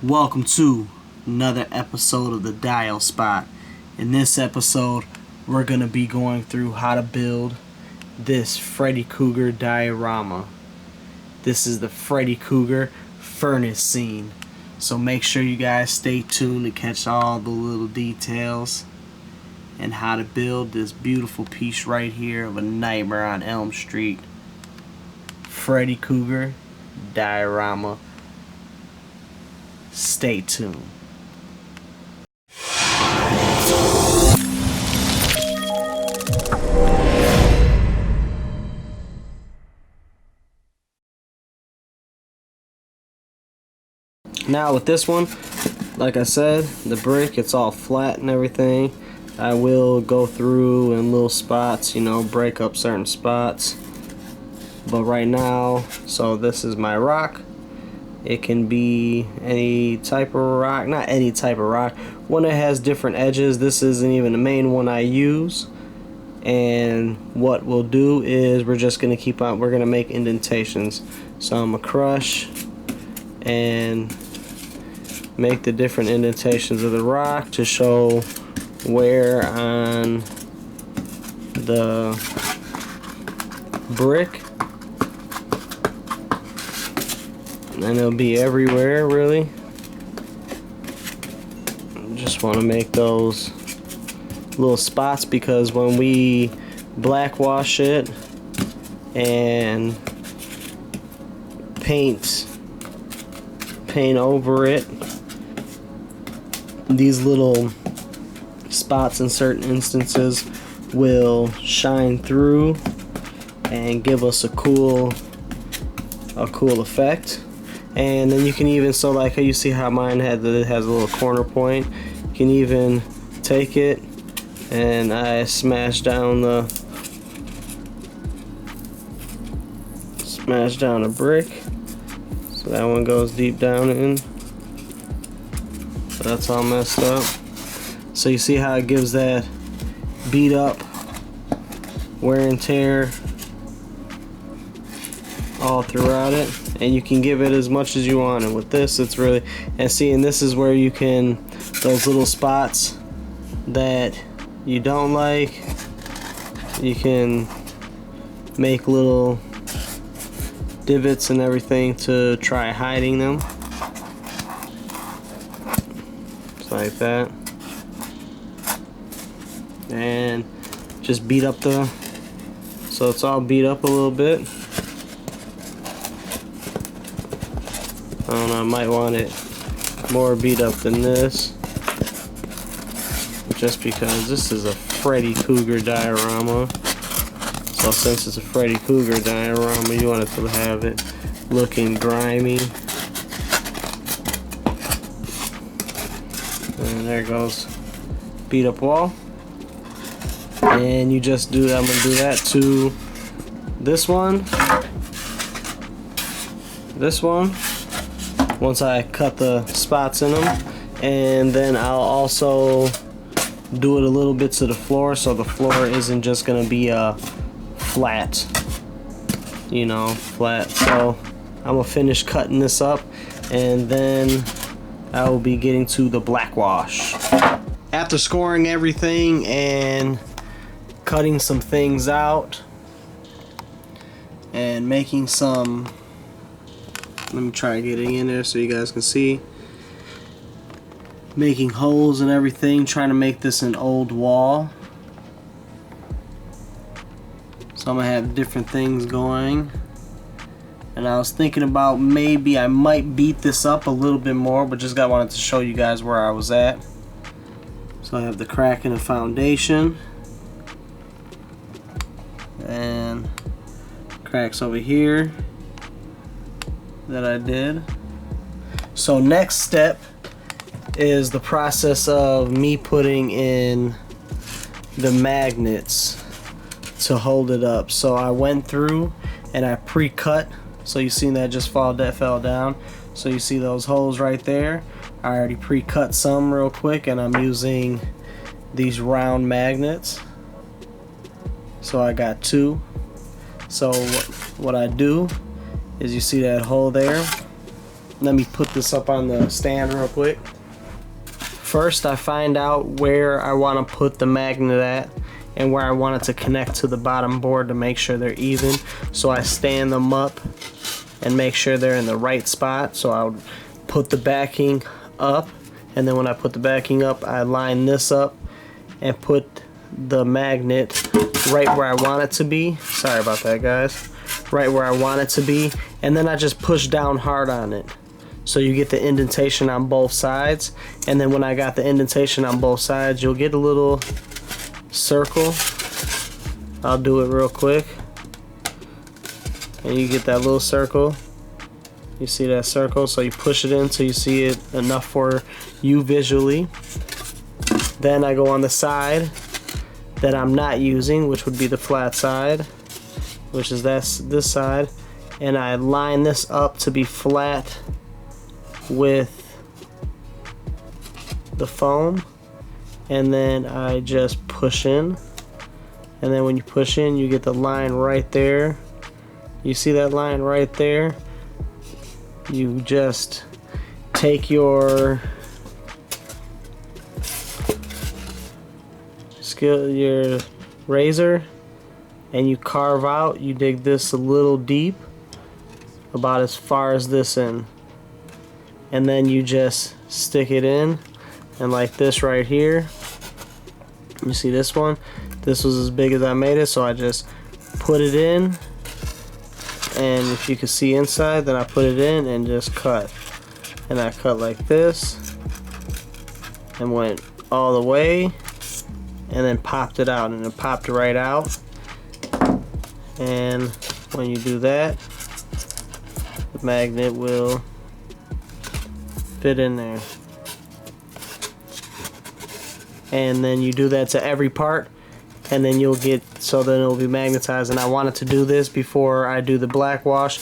Welcome to another episode of the Dial Spot. In this episode, we're going to be going through how to build this Freddy Krueger diorama. This is the Freddy Krueger furnace scene. So make sure you guys stay tuned to catch all the little details and how to build this beautiful piece right here of A Nightmare on Elm Street Freddy Krueger diorama. Stay tuned. Now with this one, like I said, the brick, it's all flat and everything. I will go through in little spots, break up certain spots. But right now, so this is my rock. It can be any type of rock, not any type of rock. One that has different edges. This isn't even the main one I use. And what we'll do is we're just gonna keep on. We're gonna make indentations. So I'm gonna crush and make the different indentations of the rock to show where on the brick. And it'll be everywhere, really. Just want to make those little spots because when we black wash it and paint over it, these little spots in certain instances will shine through and give us a cool effect. And then you can even, so like you see how mine has a little corner point, you can even take it and I smash down the brick, so that one goes deep down in, so that's all messed up. So you see how it gives that beat up wear and tear all throughout it, and you can give it as much as you want. And with this, it's really, and see, and this is where you can, those little spots that you don't like, you can make little divots and everything to try hiding them, just like that, and just beat up so it's all beat up a little bit. I don't know, I might want it more beat up than this, just because this is a Freddy Krueger diorama. So since it's a Freddy Krueger diorama, you want it to have it looking grimy. And there goes beat up wall. And you just do, I'm going to do that to this one, once I cut the spots in them, and then I'll also do it a little bit to the floor, so the floor isn't just gonna be a flat. So I'm gonna finish cutting this up, and then I will be getting to the black wash. After scoring everything and cutting some things out and making some, let me try getting in there so you guys can see, making holes and everything, trying to make this an old wall. So I'm gonna have different things going, and I was thinking about maybe I might beat this up a little bit more, but just wanted to show you guys where I was at. So I have the crack in the foundation and cracks over here that I did. So next step is the process of me putting in the magnets to hold it up. So I went through and I pre-cut, so you seen that just fell down. So you see those holes right there. I already pre-cut some real quick, and I'm using these round magnets. So I got two. So what I do is, you see that hole there, Let me put this up on the stand real quick. First, I find out where I want to put the magnet at and where I want it to connect to the bottom board to make sure they're even. So I stand them up and make sure they're in the right spot. So I'll put the backing up, and then when I put the backing up, I line this up and put the magnet right where I want it to be. Sorry about that, guys. Right where I want it to be, and then I just push down hard on it. So you get the indentation on both sides, and then when I got the indentation on both sides, you'll get a little circle. I'll do it real quick. And you get that little circle. You see that circle? So you push it in so you see it enough for you visually. Then I go on the side that I'm not using, which would be the flat side, which is this side, and I line this up to be flat with the foam, and then I just push in, and then when you push in, you get the line right there. You see that line right there? You just take your razor and you carve out, you dig this a little deep, about as far as this in, and then you just stick it in, and like this right here, you see this one, this was as big as I made it, so I just put it in, and if you can see inside, then I put it in and just cut, and I cut like this and went all the way and then popped it out, and it popped right out. And when you do that, the magnet will fit in there. And then you do that to every part, and then you'll get, so then it'll be magnetized. And I wanted to do this before I do the black wash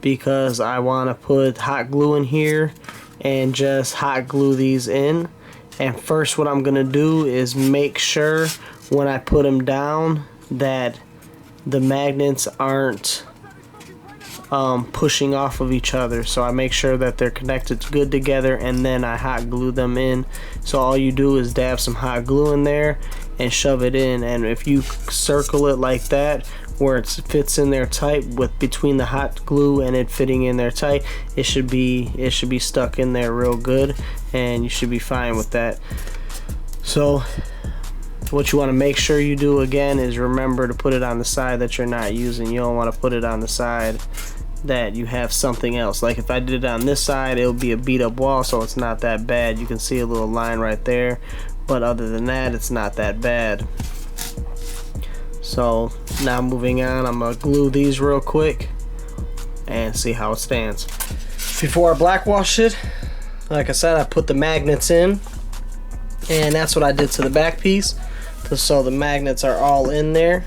because I want to put hot glue in here and just hot glue these in. And first what I'm gonna do is make sure when I put them down that the magnets aren't pushing off of each other. So I make sure that they're connected good together, and then I hot glue them in. So all you do is dab some hot glue in there and shove it in, and if you circle it like that where it fits in there tight, with between the hot glue and it fitting in there tight, it should be stuck in there real good, and you should be fine with that. So what you want to make sure you do again is remember to put it on the side that you're not using. You don't want to put it on the side that you have something else. Like if I did it on this side, it'll be a beat up wall, so it's not that bad. You can see a little line right there, but other than that, it's not that bad. So now moving on, I'm gonna glue these real quick and see how it stands. Before I black wash it, like I said, I put the magnets in, and that's what I did to the back piece. So the magnets are all in there.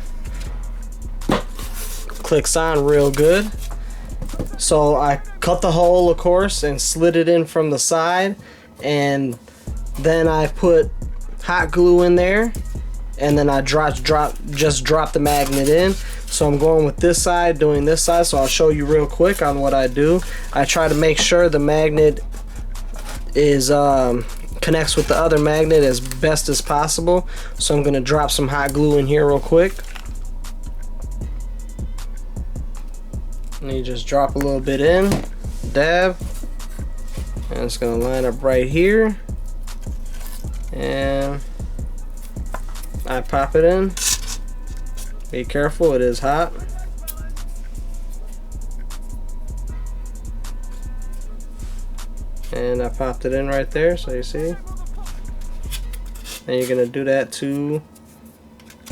Clicks on real good. So I cut the hole, of course, and slid it in from the side, and then I put hot glue in there, and then I just drop the magnet in. So I'm going with this side, doing this side, so I'll show you real quick on what I do. I try to make sure the magnet is connects with the other magnet as best as possible. So I'm gonna drop some hot glue in here real quick. And you just drop a little bit in, dab, and it's gonna line up right here. And I pop it in. Be careful, it is hot. And I popped it in right there, so you see. And you're gonna do that to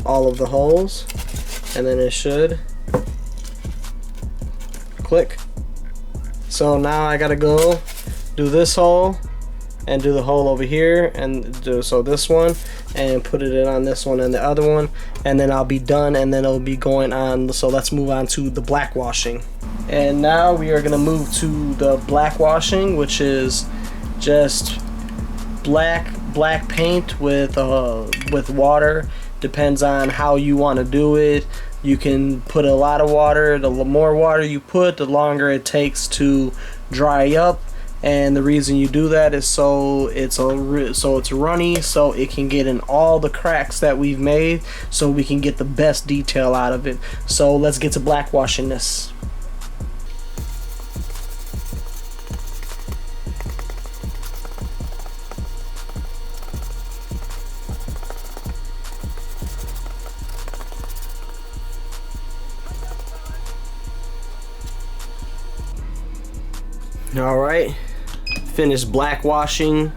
all of the holes, and then it should click. So now I gotta go do this hole and do the hole over here, and do so this one, and put it in on this one and the other one, and then I'll be done, and then it'll be going on. So let's move on to the black washing. And now we are gonna move to the black washing, which is just black paint with water. Depends on how you want to do it. You can put a lot of water. The more water you put, the longer it takes to dry up. And the reason you do that is so it's runny, so it can get in all the cracks that we've made, so we can get the best detail out of it. So let's get to black washing this. Alright, finished black washing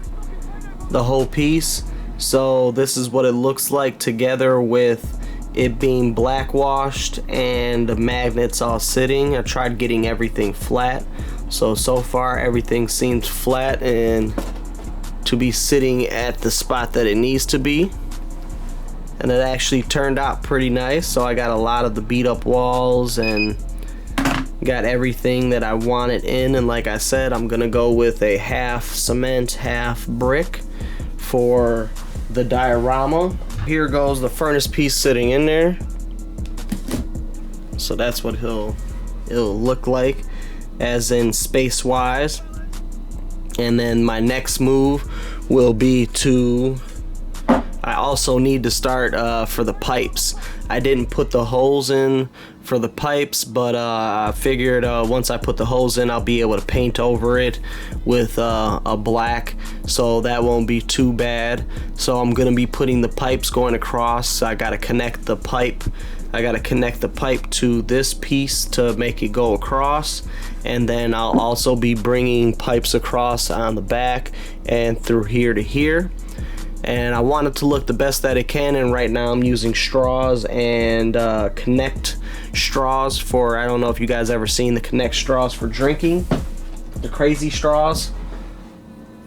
the whole piece. So this is what it looks like together with it being black washed and the magnets all sitting. I tried getting everything flat. So far everything seems flat and to be sitting at the spot that it needs to be. And it actually turned out pretty nice. So I got a lot of the beat up walls and got everything that I wanted in, and like I said, I'm gonna go with a half cement, half brick for the diorama. Here goes the furnace piece sitting in there. So that's what it'll look like, as in space wise. And then my next move will be to, I also need to start for the pipes. I didn't put the holes in for the pipes, but I figured once I put the holes in, I'll be able to paint over it with a black, so that won't be too bad. So I'm gonna be putting the pipes going across. I gotta connect the pipe. I gotta connect the pipe to this piece to make it go across, and then I'll also be bringing pipes across on the back and through here to here. And I want it to look the best that it can, and right now I'm using straws and Connect straws for, I don't know if you guys ever seen the Connect straws for drinking, the crazy straws.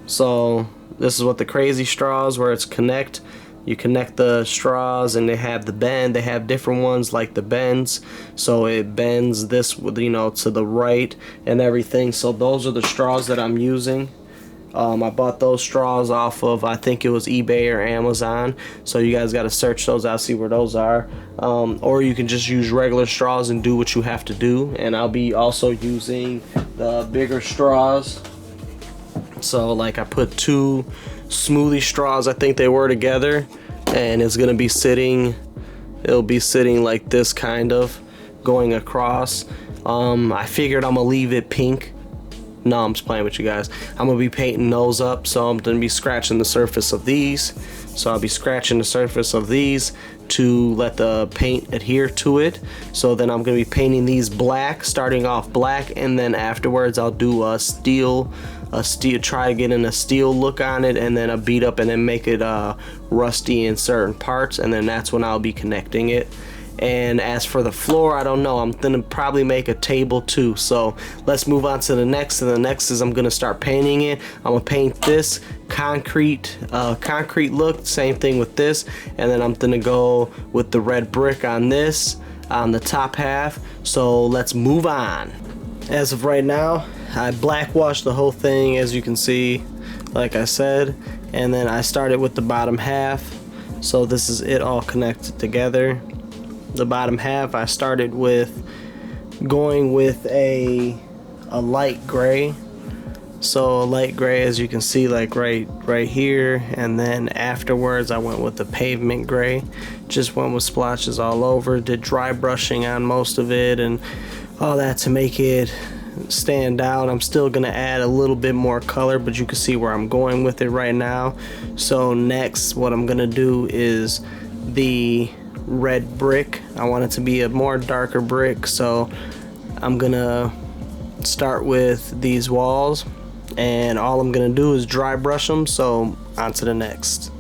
So this is what the crazy straws, where it's Connect. You connect the straws and they have the bend. They have different ones like the bends, so it bends this, you know, to the right and everything. So those are the straws that I'm using. I bought those straws off of, I think it was eBay or Amazon, so you guys got to search those out, see where those are. Or you can just use regular straws and do what you have to do. And I'll be also using the bigger straws. So like I put 2 smoothie straws, I think they were, together, and it's gonna be sitting, it'll be sitting like this, kind of going across. I figured I'm gonna leave it pink. No, I'm just playing with you guys. I'm gonna be painting those up, so I'm gonna be scratching the surface of these. So I'll be scratching the surface of these to let the paint adhere to it. So then I'm gonna be painting these black, starting off black, and then afterwards I'll do a steel, try to get in a steel look on it, and then a beat up, and then make it rusty in certain parts, and then that's when I'll be connecting it. And as for the floor, I don't know, I'm gonna probably make a table too. So let's move on to the next, and the next is I'm gonna start painting it. I'm gonna paint this concrete look, same thing with this, and then I'm gonna go with the red brick on this, on the top half. So let's move on. As of right now, I black washed the whole thing, as you can see, like I said, and then I started with the bottom half. So this is it all connected together. The bottom half, I started with going with a light gray. So a light gray, as you can see, like right here, and then afterwards I went with the pavement gray. Just went with splotches all over, did dry brushing on most of it and all that to make it stand out. I'm still gonna add a little bit more color, but you can see where I'm going with it right now. So next, what I'm gonna do is the red brick. I want it to be a more darker brick, so I'm gonna start with these walls, and all I'm gonna do is dry brush them. So on to the next.